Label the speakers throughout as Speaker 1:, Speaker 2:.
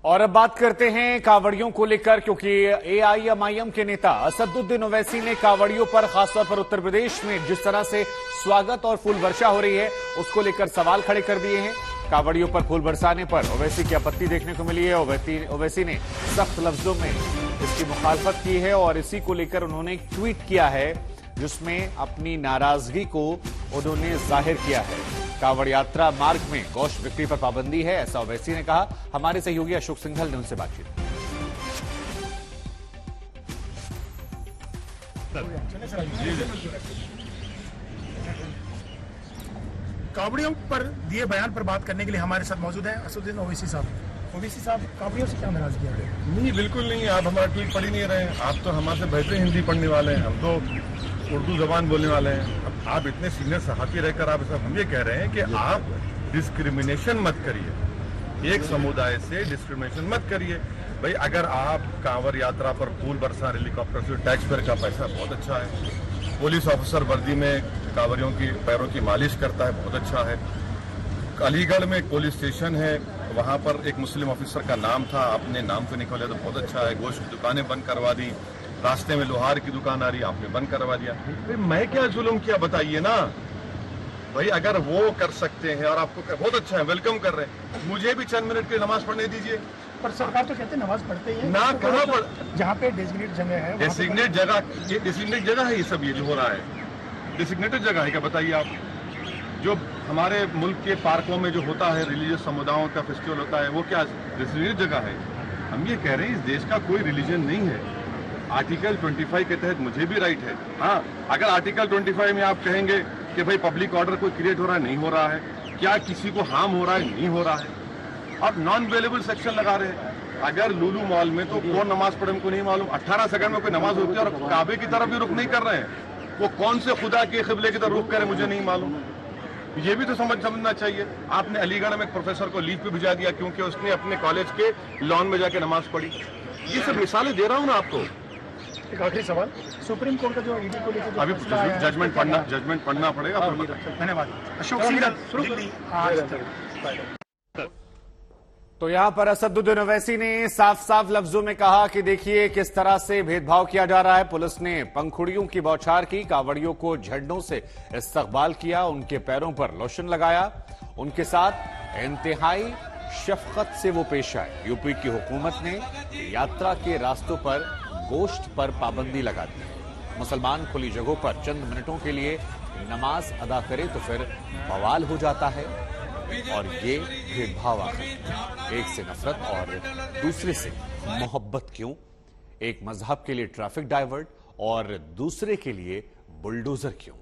Speaker 1: और अब बात करते हैं कांवड़ियों को लेकर, क्योंकि एआईएमआईएम के नेता असदुद्दीन ओवैसी ने कांवड़ियों पर, खासतौर पर उत्तर प्रदेश में जिस तरह से स्वागत और फूल वर्षा हो रही है उसको लेकर सवाल खड़े कर दिए हैं। कांवड़ियों पर फूल बरसाने पर ओवैसी की आपत्ति देखने को मिली है। ओवैसी ने सख्त लफ्जों में इसकी मुखालफत की है और इसी को लेकर उन्होंने एक ट्वीट किया है जिसमें अपनी नाराजगी को उन्होंने जाहिर किया है। कांवड़ यात्रा मार्ग में गोश्त बिक्री पर पाबंदी है, ऐसा ओवैसी ने कहा। हमारे सहयोगी अशोक सिंघल ने उनसे बातचीत की।
Speaker 2: कांवड़ियों पर दिए बयान पर बात करने के लिए हमारे साथ मौजूद हैं असदुद्दीन ओवैसी साहब। ओवैसी साहब, कांवड़ियों से क्या नाराजगी है?
Speaker 3: नहीं, बिल्कुल नहीं। आप हमारा ट्वीट पढ़ ही नहीं रहे हैं। आप तो हमसे बेहतर हिंदी पढ़ने वाले हैं, हम तो उर्दू जबान बोलने वाले हैं। अब आप इतने सीनियर सहाफी रहकर आप हम ये कह रहे हैं कि आप डिस्क्रिमिनेशन मत करिए, एक समुदाय से डिस्क्रिमिनेशन मत करिए। भाई, अगर आप कांवड़ यात्रा पर फूल बरसा हेलीकॉप्टर से, टैक्स पेयर का पैसा बहुत अच्छा है। पुलिस ऑफिसर वर्दी में कांवड़ियों की पैरों की मालिश करता है, बहुत अच्छा है। अलीगढ़ में एक पुलिस स्टेशन है, वहां पर एक मुस्लिम ऑफिसर का नाम था, आपने नाम तो निकाला तो बहुत अच्छा है। गोश्त की दुकानें बंद करवा दी, रास्ते में लोहार की दुकान आ रही, आपने बंद करवा दिया। भाई, मैं क्या जुल्म किया बताइए ना। भाई, अगर वो कर सकते हैं और आपको बहुत अच्छा है, वेलकम कर रहे हैं, मुझे भी चंद मिनट की नमाज पढ़ने दीजिए।
Speaker 2: पर सरकार तो कहते हैं नमाज पढ़ते ही है
Speaker 3: ना, कहाँ पर?
Speaker 2: जहाँ पे डेजिग्नेट जगह है,
Speaker 3: डेजिग्नेट जगह है ये सब, ये जो हो रहा है डेजिग्नेटेड जगह है क्या बताइए आप? जो हमारे मुल्क के पार्कों में जो होता है, रिलीजियस समुदायों का फेस्टिवल होता है, वो क्या डेजिग्नेटेड जगह है? हम ये कह रहे हैं इस देश का कोई रिलीजन नहीं है। आर्टिकल 25 के तहत मुझे भी राइट है। हाँ, अगर आर्टिकल 25 में आप कहेंगे कि भाई पब्लिक ऑर्डर कोई क्रिएट हो रहा है, नहीं हो रहा है, क्या किसी को हार्म हो रहा है, नहीं हो रहा है, आप नॉन अवेलेबल सेक्शन लगा रहे हैं। अगर लुलु मॉल में तो कौन नमाज पढ़े हमको नहीं मालूम, 18 सेकंड में कोई नमाज होती है और काबे की तरफ भी रुख नहीं कर रहे हैं। वो कौन से खुदा के क़िबले की तरफ रुख करे मुझे नहीं मालूम। ये भी तो समझना चाहिए। आपने अलीगढ़ में एक प्रोफेसर को लीव पे भिजा दिया क्योंकि उसने अपने कॉलेज के लॉन में जाके नमाज पढ़ी। ये सब मिसालें दे रहा हूँ ना आपको।
Speaker 2: एक आखिरी सवाल, सुप्रीम कोर्ट का जो ईडी को लेकर
Speaker 3: अभी जजमेंट पढ़ना पड़ेगा।
Speaker 2: धन्यवाद। अशोक सिंघल, दिल्ली आज तक।
Speaker 1: तो यहां पर असदुद्दीन ओवैसी ने साफ साफ लफ्जों में कहा कि देखिए किस तरह से भेदभाव किया जा रहा है। पुलिस ने पंखुड़ियों की बौछार की, कांवड़ियों को झंडों से इस्तकबाल किया, उनके पैरों पर लोशन लगाया, उनके साथ इंतहाई शफकत से वो पेश आए। यूपी की हुकूमत ने यात्रा के रास्तों पर गोश्त पर पाबंदी लगा दी है। मुसलमान खुली जगहों पर चंद मिनटों के लिए नमाज अदा करे तो फिर बवाल हो जाता है। और ये भेदभाव आखिर एक से नफरत और दूसरे से मोहब्बत क्यों? एक मजहब के लिए ट्रैफिक डाइवर्ट और दूसरे के लिए बुलडोजर क्यों?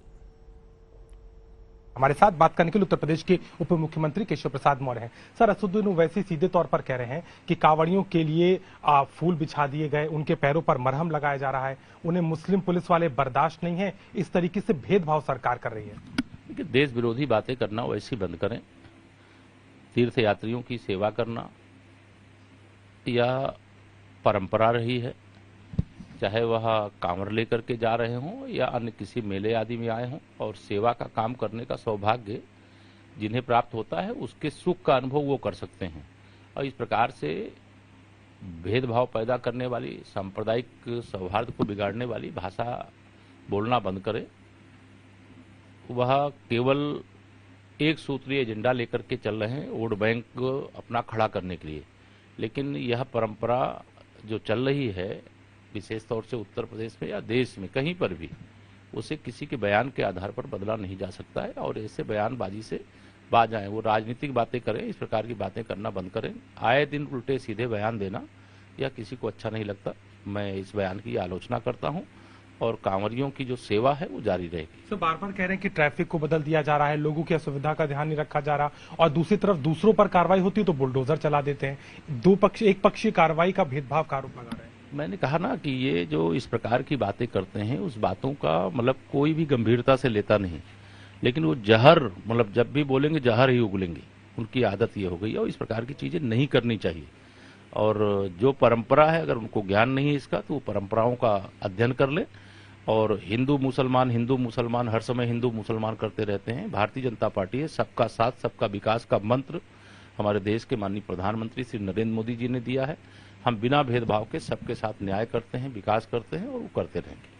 Speaker 4: हमारे साथ बात करने के लिए उत्तर प्रदेश के उप मुख्यमंत्री केशव प्रसाद मौर्य हैं। सर, असदुद्दीन ओवैसी सीधे तौर पर कह रहे हैं कि कांवड़ियों के लिए फूल बिछा दिए गए, उनके पैरों पर मरहम लगाया जा रहा है, उन्हें मुस्लिम पुलिस वाले बर्दाश्त नहीं है, इस तरीके से भेदभाव सरकार कर रही है।
Speaker 5: देश विरोधी बातें करना वैसी बंद करें। तीर्थ यात्रियों की सेवा करना यह परंपरा रही है, चाहे वह कांवड़ लेकर के जा रहे हों या अन्य किसी मेले आदि में आए हों। और सेवा का काम करने का सौभाग्य जिन्हें प्राप्त होता है उसके सुख का अनुभव वो कर सकते हैं। और इस प्रकार से भेदभाव पैदा करने वाली, सांप्रदायिक सौहार्द को बिगाड़ने वाली भाषा बोलना बंद करें। वह केवल एक सूत्रीय एजेंडा लेकर के चल रहे हैं, वोट बैंक अपना खड़ा करने के लिए। लेकिन यह परंपरा जो चल रही है, विशेष तौर से उत्तर प्रदेश में या देश में कहीं पर भी, उसे किसी के बयान के आधार पर बदला नहीं जा सकता है। और ऐसे बयानबाजी से बाज आए, वो राजनीतिक बातें करें, इस प्रकार की बातें करना बंद करें। आए दिन उल्टे सीधे बयान देना यह किसी को अच्छा नहीं लगता। मैं इस बयान की आलोचना करता हूं और कांवड़ियों की जो सेवा है वो जारी रहेगी।
Speaker 4: सर, बार बार कह रहे हैं कि ट्रैफिक को बदल दिया जा रहा है, लोगों की असुविधा का ध्यान नहीं रखा जा रहा, और दूसरी तरफ दूसरों पर कार्रवाई होती है तो बुलडोजर चला देते हैं। एक पक्षीय कार्रवाई का भेदभाव का आरोप लगा रहे हैं।
Speaker 5: मैंने कहा ना कि ये जो इस प्रकार की बातें करते हैं, उस बातों का मतलब कोई भी गंभीरता से लेता नहीं। लेकिन वो जहर, मतलब जब भी बोलेंगे जहर ही उगलेंगे, उनकी आदत ये हो गई है। और इस प्रकार की चीजें नहीं करनी चाहिए। और जो परंपरा है, अगर उनको ज्ञान नहीं है इसका, तो वो परंपराओं का अध्ययन कर ले। और हिंदू मुसलमान हर समय हिंदू मुसलमान करते रहते हैं। भारतीय जनता पार्टी है सबका साथ सबका विकास का मंत्र हमारे देश के माननीय प्रधानमंत्री श्री नरेंद्र मोदी जी ने दिया है। हम बिना भेदभाव के सबके साथ न्याय करते हैं, विकास करते हैं और वो करते रहेंगे।